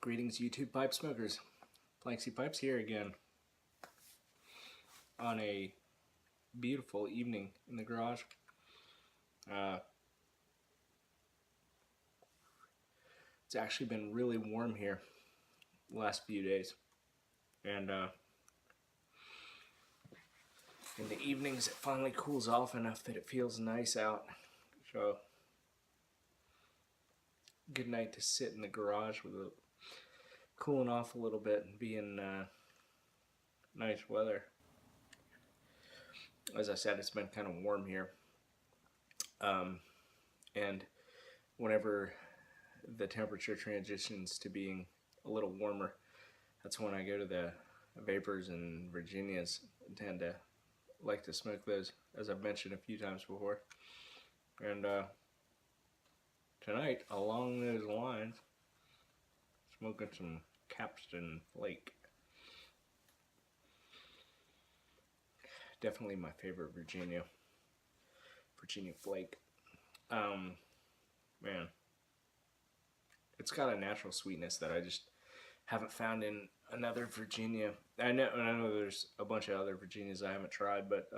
Greetings, YouTube pipe smokers. PlanxtyPipes here again on a beautiful evening in the garage. It's actually been really warm here the last few days, and in the evenings it finally cools off enough that it feels nice out. So good night to sit in the garage with it cooling off a little bit and be in nice weather. As I said, it's been kind of warm here, and whenever the temperature transitions to being a little warmer, that's when I go to the Vapors and Virginas and tend to like to smoke those, as I've mentioned a few times before. And tonight, along those lines, smoking some Capstan Flake. Definitely my favorite Virginia Flake. Man, it's got a natural sweetness that I just haven't found in another Virginia. I know there's a bunch of other Virginias I haven't tried, but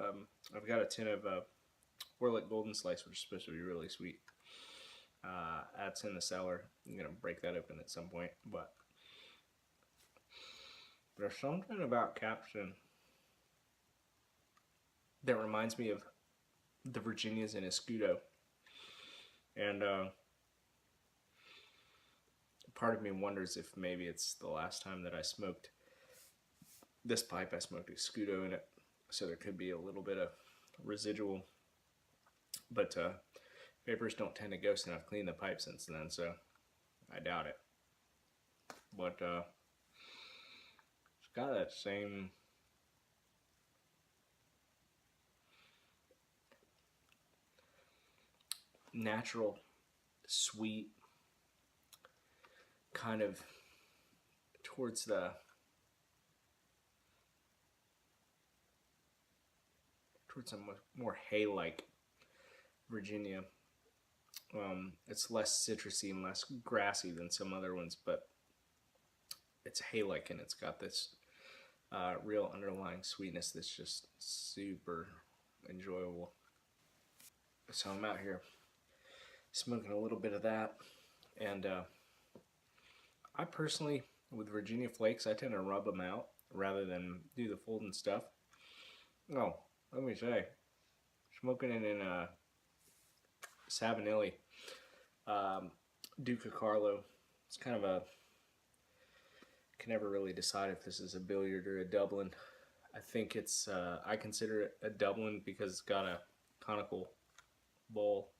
I've got a tin of Orlick Golden Slice, which is supposed to be really sweet. That's in the cellar. I'm gonna break that open at some point, but there's something about Capstan that reminds me of the Virginias in Escudo, and part of me wonders if maybe it's the last time that I smoked this pipe. I smoked Escudo in it, so there could be a little bit of residual, but Vapors don't tend to ghost, and I've cleaned the pipe since then, so I doubt it. But it's got that same natural, sweet, kind of towards a more hay-like Virginia. It's less citrusy and less grassy than some other ones, but it's hay-like, and it's got this real underlying sweetness that's just super enjoyable. So I'm out here smoking a little bit of that, and I personally, with Virginia Flakes, I tend to rub them out rather than do the folding stuff. Oh, let me say, smoking it in a Savinelli Duca Carlo. It's kind of a, can never really decide if this is a Billiard or a Dublin. I think it's, I consider it a Dublin because it's got a conical bowl,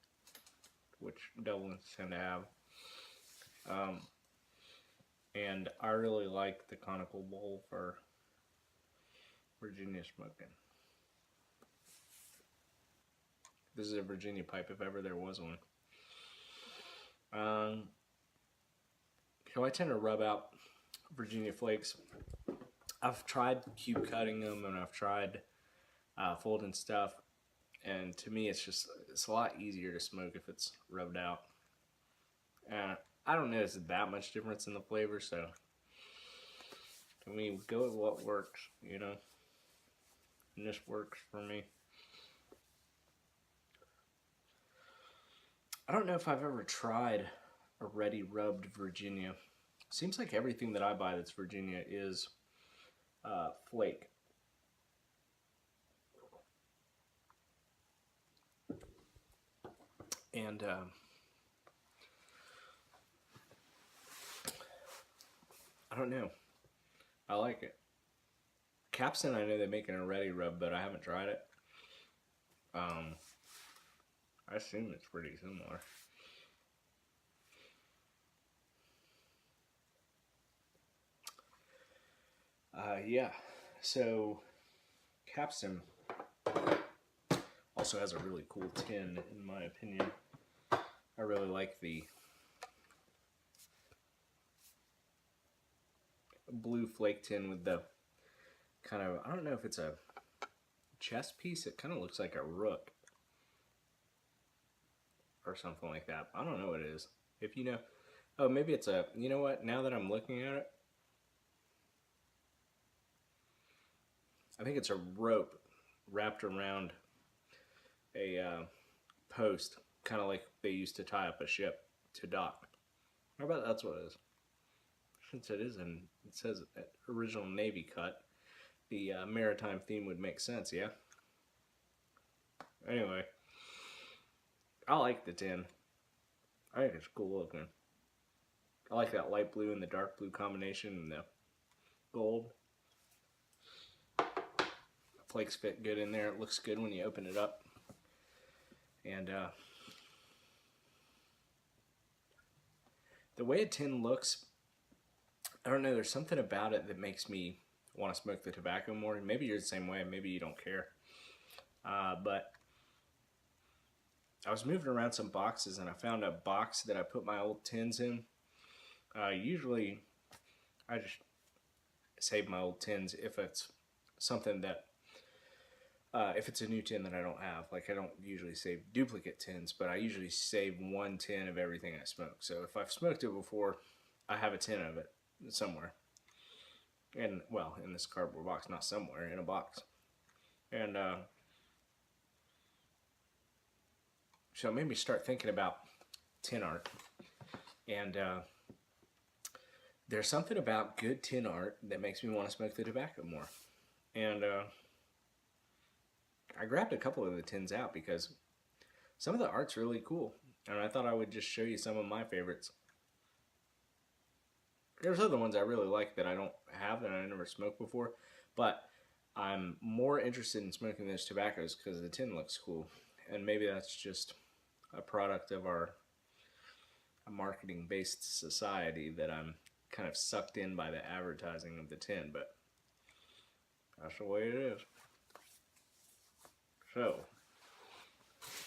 which Dublins tend to have. And I really like the conical bowl for Virginia smoking. This is a Virginia pipe if ever there was one. So I tend to rub out Virginia Flakes. I've tried cube cutting them, and I've tried folding stuff, and to me it's a lot easier to smoke if it's rubbed out. I don't notice that much difference in the flavor, so I mean, go with what works, you know, and this works for me. I don't know if I've ever tried a ready rubbed Virginia. Seems like everything that I buy that's Virginia is flake. And I don't know. I like it. Capstan, I know they make it a ready rub, but I haven't tried it. I assume it's pretty similar. Yeah, so Capstan also has a really cool tin, in my opinion. I really like the blue flake tin with the kind of, I don't know if it's a chest piece, it kind of looks like a rook or something like that. I don't know what it is. If you know, Oh, maybe it's a, you know what? Now that I'm looking at it, I think it's a rope wrapped around a post, kind of like they used to tie up a ship to dock. How about that's what it is? Since it is in, it says original Navy cut, the maritime theme would make sense, yeah? Anyway, I like the tin. I think it's cool looking. I like that light blue and the dark blue combination and the gold. Flakes fit good in there. It looks good when you open it up. And the way a tin looks, I don't know, there's something about it that makes me want to smoke the tobacco more. Maybe you're the same way. Maybe you don't care. But I was moving around some boxes and I found a box that I put my old tins in. Usually I just save my old tins if it's something that, if it's a new tin that I don't have. Like, I don't usually save duplicate tins, but I usually save one tin of everything I smoke. So if I've smoked it before, I have a tin of it somewhere. And, well, in this cardboard box, not somewhere, in a box. And so it made me start thinking about tin art. And there's something about good tin art that makes me want to smoke the tobacco more. And I grabbed a couple of the tins out because some of the art's really cool. And I thought I would just show you some of my favorites. There's other ones I really like that I don't have that I never smoked before. But I'm more interested in smoking those tobaccos because the tin looks cool. And maybe that's just a product of our marketing-based society that I'm kind of sucked in by the advertising of the tin. But that's the way it is. So,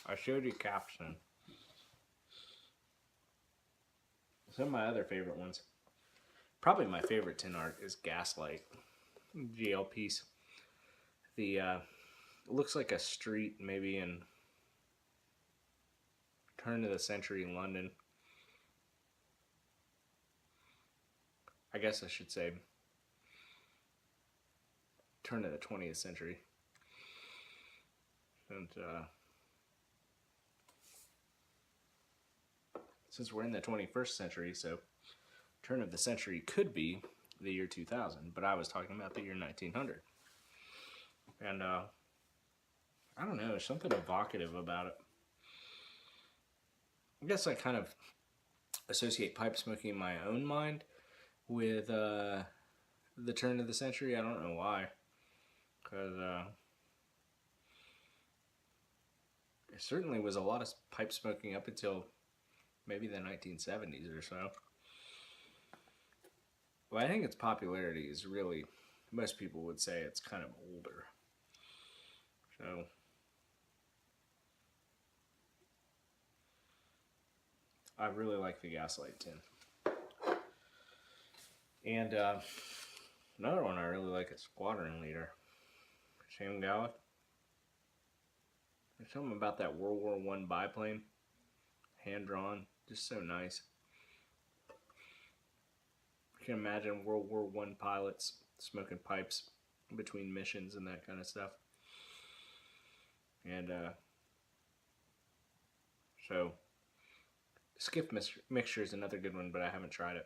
I showed you caption. Some of my other favorite ones. Probably my favorite tin art is Gaslight. GL piece. The, it looks like a street maybe in turn of the century in London. I guess I should say turn of the 20th century. And since we're in the 21st century, so turn of the century could be the year 2000, but I was talking about the year 1900. And I don't know, there's something evocative about it. I guess I kind of associate pipe smoking in my own mind with the turn of the century. I don't know why, because there certainly was a lot of pipe smoking up until maybe the 1970s or so. Well, I think its popularity is really, most people would say it's kind of older. So, I really like the Gaslight tin. And another one I really like is Squadron Leader. Shane Gallup. There's something about that World War I biplane, hand-drawn, just so nice. I can imagine World War I pilots smoking pipes between missions and that kind of stuff. And so, Skiff Mixture is another good one, but I haven't tried it.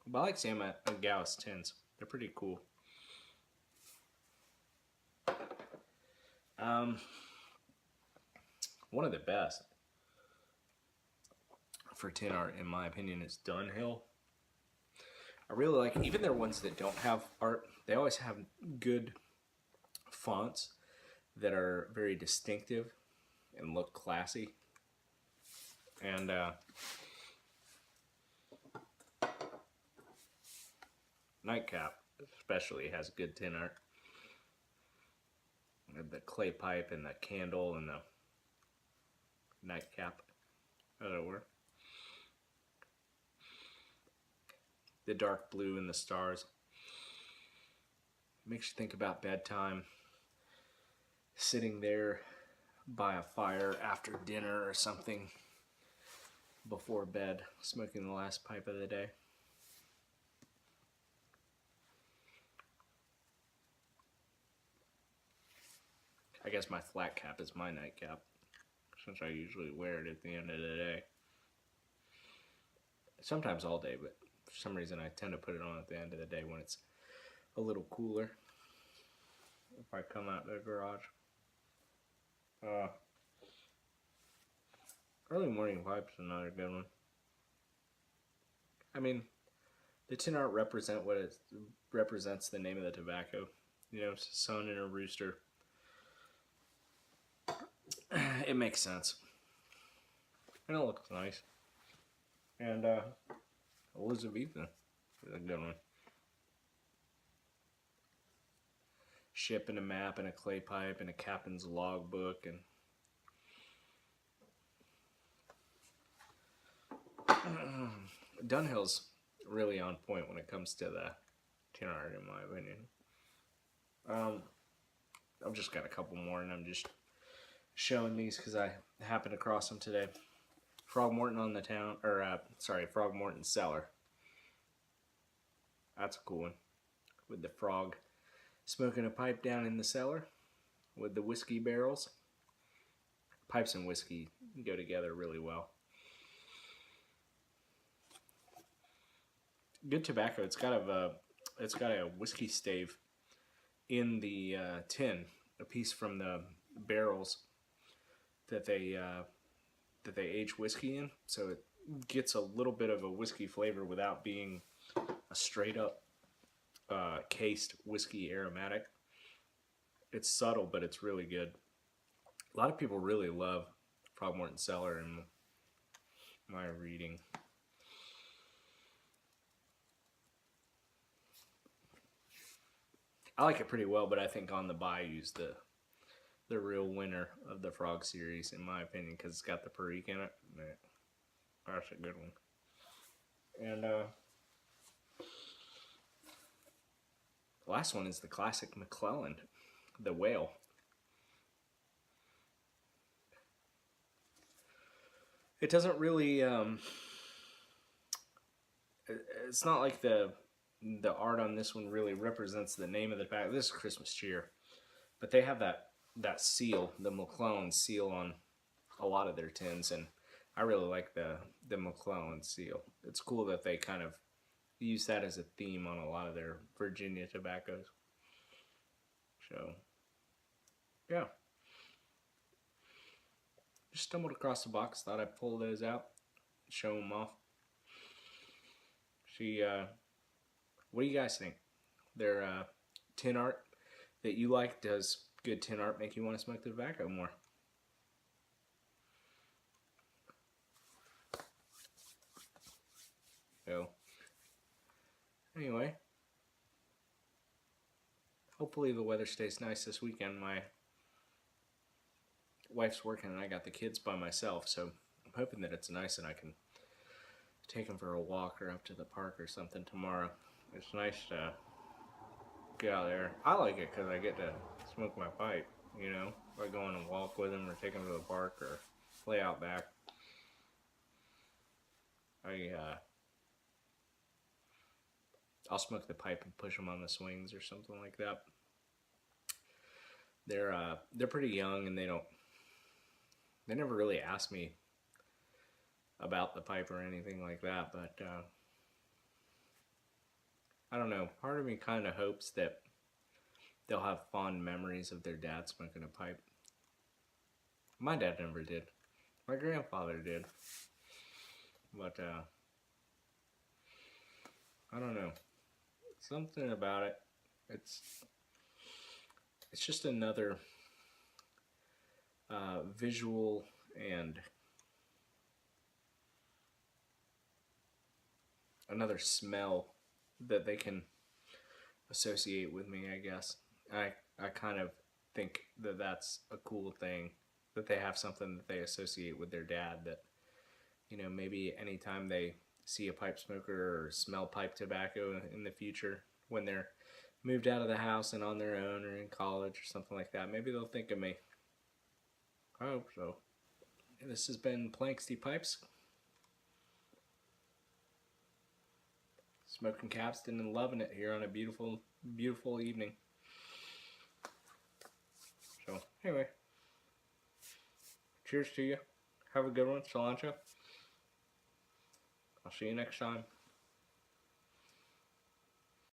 But I like Sam Gallus tins. They're pretty cool. One of the best for tin art, in my opinion, is Dunhill. I really like, even their ones that don't have art, they always have good fonts that are very distinctive and look classy. And Nightcap especially has good tin art. The clay pipe and the candle and the nightcap, as it were. The dark blue and the stars. Makes you think about bedtime. Sitting there by a fire after dinner or something. before bed, smoking the last pipe of the day. I guess my flat cap is my nightcap, since I usually wear it at the end of the day. Sometimes all day, but for some reason I tend to put it on at the end of the day when it's a little cooler. If I come out the garage. Early morning pipe's another good one. I mean, the tin art represents the name of the tobacco. You know, it's a sun and a rooster. It makes sense. And it looks nice. And Elizabethan is a good one. Ship and a map and a clay pipe and a captain's logbook and Dunhill's really on point when it comes to the tin art, in my opinion. I've just got a couple more, and I'm just showing these because I happened across them today. Frogmorton on the town, or Frogmorton cellar. That's a cool one. With the frog smoking a pipe down in the cellar with the whiskey barrels. Pipes and whiskey go together really well. Good tobacco. It's got a whiskey stave in the tin, a piece from the barrels that they age whiskey in, so it gets a little bit of a whiskey flavor without being a straight up cased whiskey aromatic. It's subtle, but it's really good. A lot of people really love Frogmorton Cellar in my reading. I like it pretty well, but I think On the Bayou's the real winner of the Frog series, in my opinion, because it's got the Perique in it. That's a good one. And the last one is the classic McClelland, the Whale. It doesn't really, it's not like the art on this one really represents the name of the pack. This is Christmas Cheer, but they have that seal, the McClelland seal, on a lot of their tins, and I really like the McClelland seal. It's cool that they kind of use that as a theme on a lot of their Virginia tobaccos. So, yeah. Just stumbled across the box, thought I'd pull those out, show them off. See, what do you guys think? Their tin art that you like, does good tin art make you want to smoke the tobacco more? So, anyway, hopefully the weather stays nice this weekend. My wife's working and I got the kids by myself, so I'm hoping that it's nice and I can take them for a walk or up to the park or something tomorrow. It's nice to get out there. I like it because I get to smoke my pipe, you know, by going and walk with them or take them to the park or lay out back. I'll smoke the pipe and push them on the swings or something like that. They're pretty young and they never really ask me about the pipe or anything like that, but I don't know. Part of me kind of hopes that they'll have fond memories of their dad smoking a pipe. My dad never did. My grandfather did. But I don't know. Something about it. It's just another visual and another smell that they can associate with me, I guess. I kind of think that that's a cool thing, that they have something that they associate with their dad, that, you know, maybe anytime they see a pipe smoker or smell pipe tobacco in the future, when they're moved out of the house and on their own or in college or something like that, maybe they'll think of me. I hope so. And this has been PlanxtyPipes. Smoking Capstan and loving it here on a beautiful, beautiful evening. So, anyway. Cheers to you. Have a good one, cilantro. I'll see you next time.